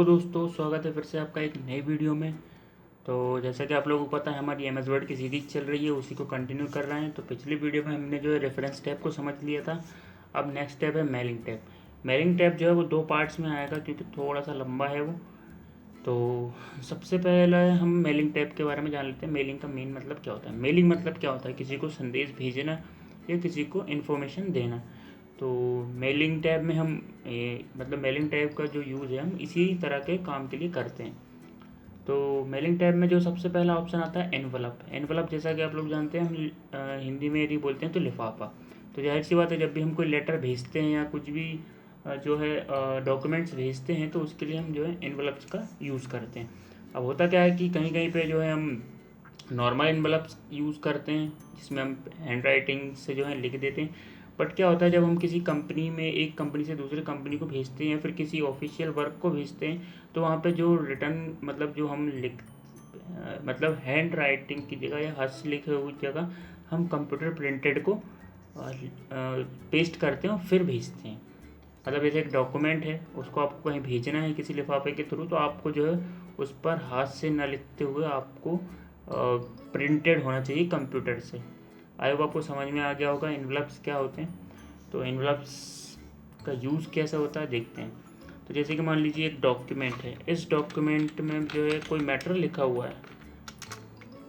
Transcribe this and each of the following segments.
दोस्तों, स्वागत है फिर से आपका एक नई वीडियो में। तो जैसा कि आप लोगों को पता है, हमारी एम एस वर्ड की सीरीज चल रही है, उसी को कंटिन्यू कर रहे हैं। तो पिछली वीडियो में हमने जो है रेफरेंस टैब को समझ लिया था। अब नेक्स्ट टैब है मेलिंग टैब। मेलिंग टैब जो है वो 2 पार्ट्स में आएगा, क्योंकि थोड़ा सा लंबा है वो। तो सबसे पहले हम मेलिंग टैब के बारे में जान लेते हैं। मेलिंग का मेन मतलब क्या होता है। मेलिंग मतलब क्या होता है, किसी को संदेश भेजना या किसी को इन्फॉर्मेशन देना। तो मेलिंग टैब में हम मतलब मेलिंग टैब का जो यूज़ है हम इसी तरह के काम के लिए करते हैं। तो मेलिंग टैब में जो सबसे पहला ऑप्शन आता है एनवलप। एनवलप जैसा कि आप लोग जानते हैं, हम हिंदी में यदि बोलते हैं तो लिफाफा। तो जाहिर सी बात है, जब भी हम कोई लेटर भेजते हैं या कुछ भी जो है डॉक्यूमेंट्स भेजते हैं, तो उसके लिए हम जो है एनवलप्स का यूज़ करते हैं। अब होता क्या है कि कहीं कहीं पे जो है हम नॉर्मल एनवलप्स यूज़ करते हैं, जिसमें हम हैंड राइटिंग से जो है लिख देते हैं। बट क्या होता है, जब हम किसी कंपनी में एक कंपनी से दूसरी कंपनी को भेजते हैं या फिर किसी ऑफिशियल वर्क को भेजते हैं, तो वहाँ पे जो रिटर्न मतलब जो हम मतलब हैंड राइटिंग की जगह या हाथ से लिखे हुई जगह हम कंप्यूटर प्रिंटेड को पेस्ट करते हैं और फिर भेजते हैं। मतलब जैसे एक डॉक्यूमेंट है, उसको आपको कहीं भेजना है किसी लिफाफे के थ्रू, तो आपको जो है उस पर हाथ से न लिखते हुए आपको प्रिंटेड होना चाहिए कंप्यूटर से। आई होप आपको समझ में आ गया होगा एनवलप्स क्या होते हैं। तो एनवलप्स का यूज़ कैसा होता है देखते हैं। तो जैसे कि मान लीजिए एक डॉक्यूमेंट है, इस डॉक्यूमेंट में जो है कोई मैटर लिखा हुआ है।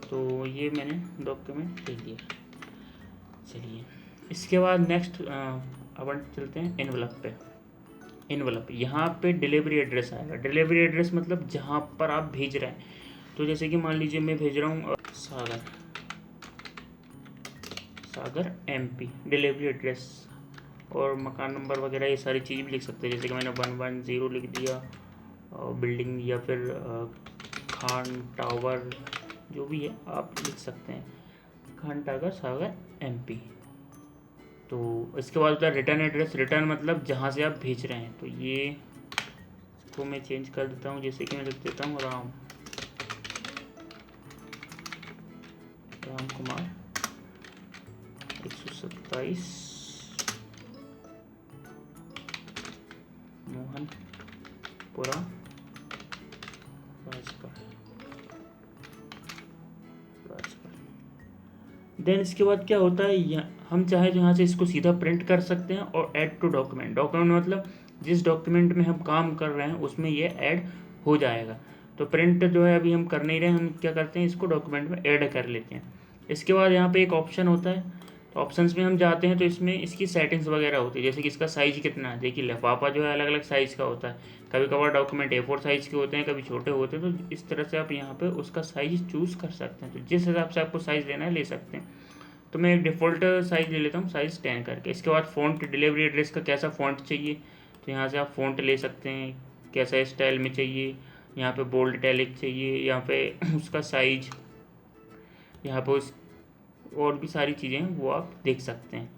तो ये मैंने डॉक्यूमेंट लिख दिया। चलिए, इसके बाद नेक्स्ट अपन चलते हैं एनवलप पे। एनवलप यहाँ पे डिलीवरी एड्रेस आएगा। डिलीवरी एड्रेस मतलब जहाँ पर आप भेज रहे हैं। तो जैसे कि मान लीजिए मैं भेज रहा हूँ सागर, सागर MP, डिलीवरी एड्रेस और मकान नंबर वगैरह ये सारी चीज़ भी लिख सकते हैं। जैसे कि मैंने 110 लिख दिया, बिल्डिंग या फिर खान टावर, जो भी है आप लिख सकते हैं, खान टावर सागर MP। तो इसके बाद होता है रिटर्न एड्रेस। रिटर्न मतलब जहाँ से आप भेज रहे हैं। तो ये इसको मैं चेंज कर देता हूँ, जैसे कि मैं लिख देता हूँ राम कुमार 127 मोहनपुरा राजगढ़। देन इसके बाद क्या होता है, हम चाहे तो यहाँ से इसको सीधा प्रिंट कर सकते हैं और ऐड टू डॉक्यूमेंट। डॉक्यूमेंट मतलब जिस डॉक्यूमेंट में हम काम कर रहे हैं उसमें ये ऐड हो जाएगा। तो प्रिंट जो है अभी हम कर नहीं रहे हैं, हम क्या करते हैं, इसको डॉक्यूमेंट में ऐड कर लेते हैं। इसके बाद यहाँ पे एक ऑप्शन होता है, तो ऑप्शंस में हम जाते हैं तो इसमें इसकी सेटिंग्स वगैरह होती है। जैसे कि इसका साइज़ कितना है। देखिए लिफाफा जो है अलग अलग साइज़ का होता है। कभी कभार डॉक्यूमेंट A4 साइज़ के होते हैं, कभी छोटे होते हैं। तो इस तरह से आप यहाँ पे उसका साइज़ चूज़ कर सकते हैं। तो जिस हिसाब से आपको साइज़ लेना है ले सकते हैं। तो मैं एक डिफ़ॉल्ट साइज़ ले लेता हूँ, साइज़ 10 करके। इसके बाद फ़ॉन्ट, डिलीवरी एड्रेस का कैसा फ़ॉन्ट चाहिए, तो यहाँ से आप फ़ॉन्ट ले सकते हैं, कैसा स्टाइल में चाहिए। यहाँ पे बोल्ड इटैलिक चाहिए, यहाँ पे उसका साइज, यहाँ पे उस और भी सारी चीज़ें हैं वो आप देख सकते हैं।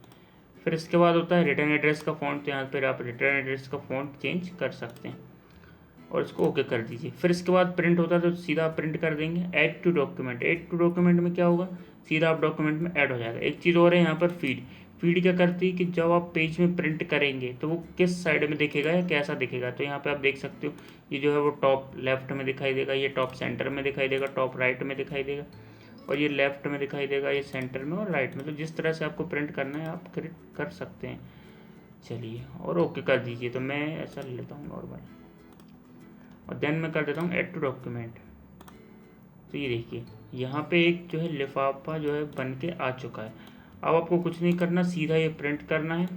फिर इसके बाद होता है रिटर्न एड्रेस का फ़ॉन्ट। तो यहाँ पर आप रिटर्न एड्रेस का फ़ॉन्ट चेंज कर सकते हैं और इसको ओके कर दीजिए। फिर इसके बाद प्रिंट होता है, तो सीधा आप प्रिंट कर देंगे। Add to document. Add to document में क्या होगा, सीधा आप डॉक्यूमेंट में ऐड हो जाएगा। एक चीज़ और है यहाँ पर, फीड। फीड क्या करती है कि जब आप पेज में प्रिंट करेंगे तो वो किस साइड में दिखेगा या कैसा दिखेगा। तो यहाँ पे आप देख सकते हो, ये जो है वो टॉप लेफ्ट में दिखाई देगा, ये टॉप सेंटर में दिखाई देगा, टॉप राइट में दिखाई देगा, और ये लेफ्ट में दिखाई देगा, ये सेंटर में और राइट में। तो जिस तरह से आपको प्रिंट करना है आप कर सकते हैं। चलिए, और ओके कर दीजिए। तो मैं ऐसा ले लेता हूँ नॉर्मल, और देन मैं कर देता हूँ ऐड टू डॉक्यूमेंट। तो ये देखिए यहाँ पे एक जो है लिफाफा जो है बन के आ चुका है। अब आपको कुछ नहीं करना, सीधा ये प्रिंट करना है,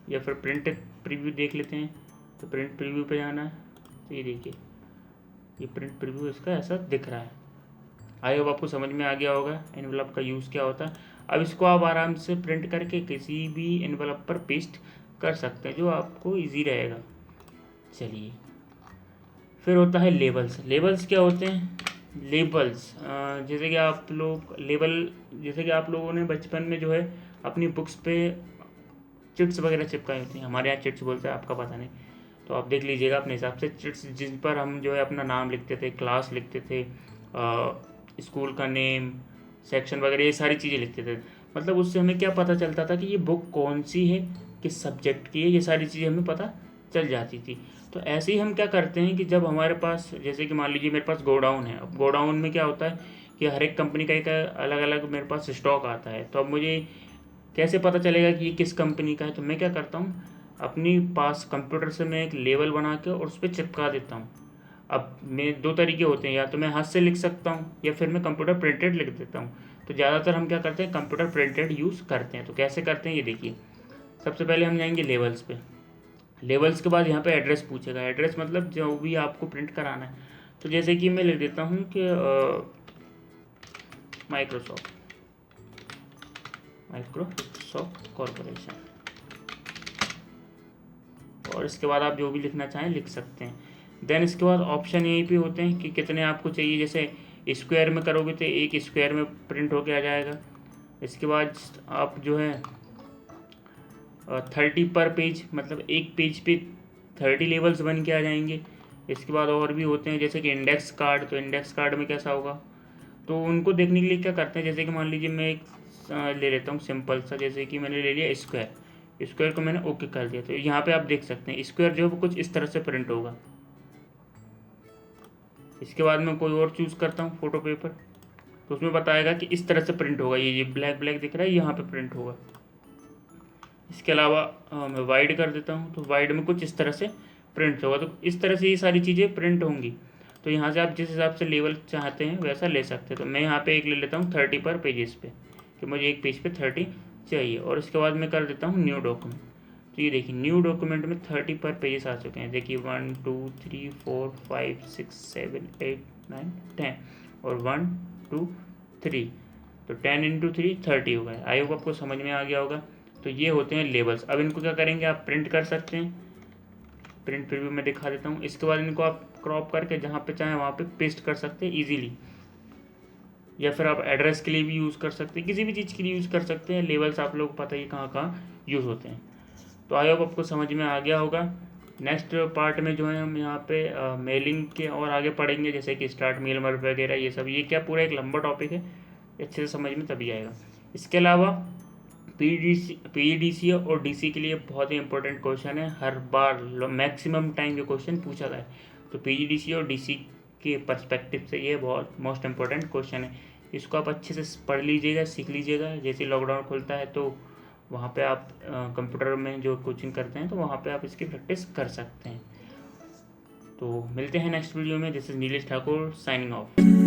या फिर प्रिंट प्रीव्यू देख लेते हैं। तो प्रिंट प्रीव्यू पे जाना है। तो ये देखिए, ये प्रिंट प्रीव्यू इसका ऐसा दिख रहा है। आई होप आपको समझ में आ गया होगा एनवलप का यूज़ क्या होता है। अब इसको आप आराम से प्रिंट करके किसी भी एनवलप पर पेस्ट कर सकते हैं, जो आपको ईजी रहेगा। चलिए, फिर होता है लेबल्स। लेबल्स क्या होते हैं, लेबल्स जैसे कि आप लोग लेबल, जैसे कि आप लोगों ने बचपन में जो है अपनी बुक्स पे चिट्स वगैरह चिपकाई होती हैं। हमारे यहाँ चिट्स बोलते हैं, आपका पता नहीं। तो आप देख लीजिएगा अपने हिसाब से, चिट्स जिन पर हम जो है अपना नाम लिखते थे, क्लास लिखते थे, स्कूल का नेम, सेक्शन वगैरह, ये सारी चीज़ें लिखते थे। मतलब उससे हमें क्या पता चलता था कि ये बुक कौन सी है, किस सब्जेक्ट की है, ये सारी चीज़ें हमें पता चल जाती थी। तो ऐसे ही हम क्या करते हैं कि जब हमारे पास, जैसे कि मान लीजिए मेरे पास गोडाउन है, अब गोडाउन में क्या होता है कि हर एक कंपनी का एक अलग अलग मेरे पास स्टॉक आता है। तो अब मुझे कैसे पता चलेगा कि ये किस कंपनी का है? तो मैं क्या करता हूँ, अपनी पास कंप्यूटर से मैं एक लेबल बना के और उस पर चिपका देता हूँ। अब मैं दो तरीके होते हैं, या तो मैं हाथ से लिख सकता हूँ या फिर मैं कंप्यूटर प्रिंटेड लिख देता हूँ। तो ज़्यादातर हम क्या करते हैं, कंप्यूटर प्रिंटेड यूज़ करते हैं। तो कैसे करते हैं ये देखिए। सबसे पहले हम जाएंगे लेवल्स पे। लेवल्स के बाद यहाँ पे एड्रेस पूछेगा। एड्रेस मतलब जो भी आपको प्रिंट कराना है। तो जैसे कि मैं लिख देता हूँ कि माइक्रोसॉफ्ट कॉरपोरेशन, और इसके बाद आप जो भी लिखना चाहें लिख सकते हैं। देन इसके बाद ऑप्शन यहीं पे होते हैं कि कितने आपको चाहिए। जैसे स्क्वायर में करोगे तो एक स्क्वायर में प्रिंट होके आ जाएगा। इसके बाद आप जो है 30 पर पेज, मतलब एक पेज पे 30 लेवल्स बन के आ जाएंगे। इसके बाद और भी होते हैं जैसे कि इंडेक्स कार्ड। तो इंडेक्स कार्ड में कैसा होगा, तो उनको देखने के लिए क्या करते हैं, जैसे कि मान लीजिए मैं एक ले लेता हूँ सिंपल सा, जैसे कि मैंने ले लिया स्क्वायर। स्क्वायर को मैंने ओके कर दिया। तो यहाँ पे आप देख सकते हैं स्क्वायर जो है वो कुछ इस तरह से प्रिंट होगा। इसके बाद मैं कोई और चूज़ करता हूँ फोटो पेपर, तो उसमें बताएगा कि इस तरह से प्रिंट होगा। ये ब्लैक ब्लैक दिख रहा है, यहाँ पे प्रिंट होगा। इसके अलावा मैं वाइड कर देता हूँ, तो वाइड में कुछ इस तरह से प्रिंट होगा। तो इस तरह से ये सारी चीज़ें प्रिंट होंगी। तो यहाँ से आप जिस हिसाब से लेवल चाहते हैं वैसा ले सकते हैं। तो मैं यहाँ पे एक ले लेता हूँ 30 पर पेजेस पे, कि मुझे एक पेज पे 30 चाहिए। और इसके बाद मैं कर देता हूँ न्यू डॉक्यूमेंट। तो ये देखिए न्यू डॉक्यूमेंट में 30 पर पेजेस आ चुके हैं। देखिए 1 2 3 4 5 6 7 8 9 10 और 1 2 3। तो 10 इंटू 3 30 हो गए। आई होप आपको समझ में आ गया होगा। तो ये होते हैं लेबल्स। अब इनको क्या करेंगे, आप प्रिंट कर सकते हैं। प्रिंट प्रीव्यू में दिखा देता हूँ। इसके बाद इनको आप क्रॉप करके जहाँ पे चाहें वहाँ पे पेस्ट कर सकते हैं इजीली, या फिर आप एड्रेस के लिए भी यूज़ कर सकते हैं, किसी भी चीज़ के लिए यूज़ कर सकते हैं। लेबल्स आप लोग पता ही कहाँ कहाँ यूज़ होते हैं। तो आई होप आपको समझ में आ गया होगा। नेक्स्ट पार्ट में जो है हम यहाँ पे मेलिंग के और आगे पढ़ेंगे, जैसे कि स्टार्ट मेल वगैरह ये सब। ये क्या पूरा एक लंबा टॉपिक है, अच्छे से समझ में तभी आएगा। इसके अलावा पीडीसी और डीसी के लिए बहुत ही इंपॉर्टेंट क्वेश्चन है। हर बार मैक्सिमम टाइम ये क्वेश्चन पूछा गया है। तो पीडीसी और डीसी के पर्सपेक्टिव से ये बहुत मोस्ट इंपॉर्टेंट क्वेश्चन है। इसको आप अच्छे से पढ़ लीजिएगा, सीख लीजिएगा। जैसे लॉकडाउन खुलता है तो वहाँ पे आप कंप्यूटर में जो कोचिंग करते हैं तो वहाँ पे आप इसकी प्रैक्टिस कर सकते हैं। तो मिलते हैं नेक्स्ट वीडियो में। This is Nilesh Thakur signing off.